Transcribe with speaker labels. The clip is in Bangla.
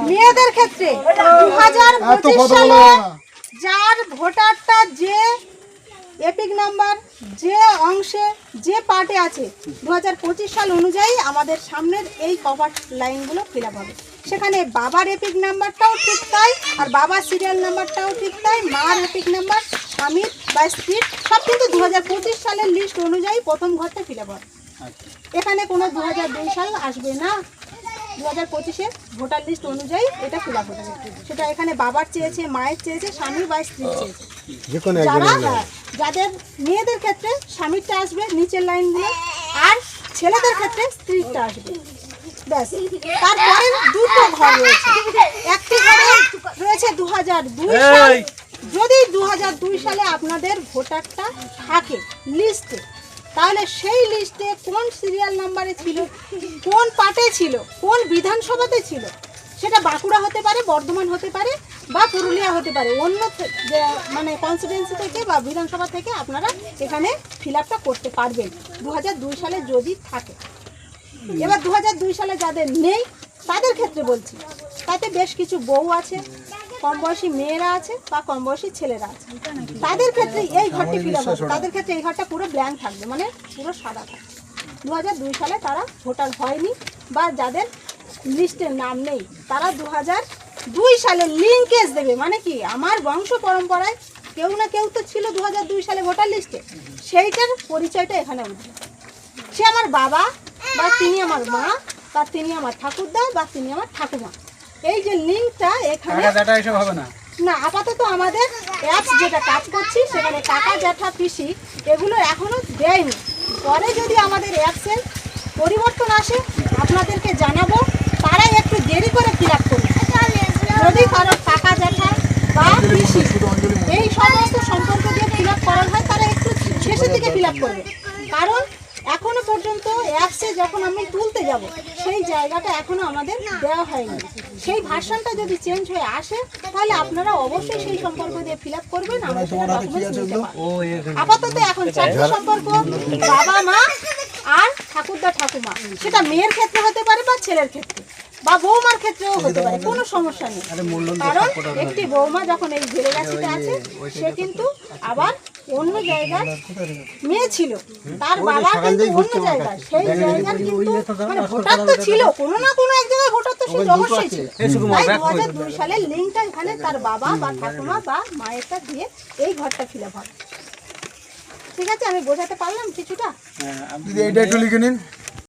Speaker 1: মেয়েদের ক্ষেত্রে 2025 সালে যার ভোটারটা যে এপিক নাম্বার যে অংশে যে পার্টে আছে 2025 সাল অনুযায়ী আমাদের সামনের এই কভার লাইনগুলো ফিল আপ হবে। সেখানে বাবার এপিক নাম্বারটাও ঠিক তাই, আর বাবার সিরিয়াল নাম্বারটাও ঠিক তাই, মার এপিক নাম্বার, স্বামীর বা স্ত্রীর সব কিন্তু 2025 সালের লিস্ট অনুযায়ী প্রথম ঘরটা ফিল আপ হবে। এখানে কোনো 2002 সাল আসবে না, 2025-এর ভোটার লিস্ট অনুযায়ী এটা ফিল আপ হবে। সেটা এখানে বাবার চেয়েছে, মায়ের চেয়েছে, স্বামী বা স্ত্রীর চেয়েছে। যারা যাদের মেয়েদের ক্ষেত্রে স্বামীরটা আসবে নিচের লাইনগুলো, আর ছেলেদের ক্ষেত্রে স্ত্রীরটা আসবে। ব্যাস, তারপরে দুটো ঘর রয়েছে। একটি ঘরে রয়েছে 2002 সাল। যদি 2002 সালে আপনাদের ভোটারটা থাকে লিস্টে, তাহলে সেই লিস্টে কোন সিরিয়াল নাম্বারে ছিল, কোন পার্টে ছিল, কোন বিধানসভাতে ছিল, সেটা বাঁকুড়া হতে পারে, বর্ধমান হতে পারে বা পুরুলিয়া হতে পারে, অন্য মানে কনস্টিটুয়েন্সি থেকে বা বিধানসভা থেকে আপনারা এখানে ফিল আপটা করতে পারবেন 2002 সালে যদি থাকে। এবার 2002 সালে যাদের নেই তাদের ক্ষেত্রে বলছি, তাতে বেশ কিছু বউ আছে, কম বয়সী মেয়েরা আছে বা কম বয়সী ছেলেরা আছে। তাদের ক্ষেত্রে এই ঘরটি ফিল আপ হবে, তাদের ক্ষেত্রে এই ঘরটা পুরো ব্ল্যাঙ্ক থাকবে, মানে পুরো সাদা থাকবে। 2002 সালে তারা ভোটার হয়নি বা যাদের লিস্টের নাম নেই, তারা 2002 সালে লিঙ্কেজ দেবে। মানে কি, আমার বংশ পরম্পরায় কেউ না কেউ তো ছিল 2002 সালে ভোটার লিস্টে, সেইটার পরিচয়টা এখানে উঠবে। সে আমার বাবা বা তিনি আমার মা বা তিনি আমার ঠাকুরদা বা তিনি আমার ঠাকুমা। এই যে লিঙ্কটা এখানে
Speaker 2: হবে না,
Speaker 1: না আপাতত আমাদের অ্যাপস যেটা কাজ করছি সেখানে কাকা জ্যাঠা পিসি এগুলো এখনো দেয়নি। পরে যদি আমাদের অ্যাপসের পরিবর্তন আসে আপনাদেরকে জানাবো, তারা একটু দেরি করে ফিল আপ করবে। যদি কারো কাকা জ্যাঠা বা পিসি এই সমস্ত সম্পর্ক দিয়ে ফিল আপ করা হয়, তারা একটু শেষের দিকে ফিল আপ করবে। কারণ এখনো পর্যন্ত অ্যাপসে যখন আমি তুলতে যাব সেই জায়গাটা এখনো আমাদের দেওয়া হয়নি। সেই ভার্সনটা যদি চেঞ্জ হয়ে আসে তাহলে আপনারা অবশ্যই সেই সম্পর্ক দিয়ে ফিল আপ করবেন। আমরা সেটা ডকুমেন্টস নিতে পারবো। আপাতত এখন চারটি সম্পর্ক, বাবা মা আর ঠাকুরদা ঠাকুমা, সেটা মেয়ের ক্ষেত্রে হতে পারে বা ছেলের ক্ষেত্রে বা বৌমার ক্ষেত্রেও হতে পারে, কোনো সমস্যা নেই। কারণ একটি বৌমা যখন এই ভেলেগাছিতে আছে, সে কিন্তু আবার অন্য জায়গায় মেয়ে ছিল, তার বাবা কিন্তু অন্য জায়গায়, সেই জায়গার কিন্তু মানে ভোটার তো ছিল, কোনো না কোনো এক জায়গায় ভোটার তো সে অবশ্যই ছিল। তাই 2002 সালের লিঙ্কটা এখানে তার বাবা বা ঠাকুমা বা মায়েরটা দিয়ে এই ঘরটা ফিল আপ হবে। ঠিক আছে, আমি বোঝাতে পারলাম কিছুটা?
Speaker 2: দিদি এইটা একটু লিখে নিন।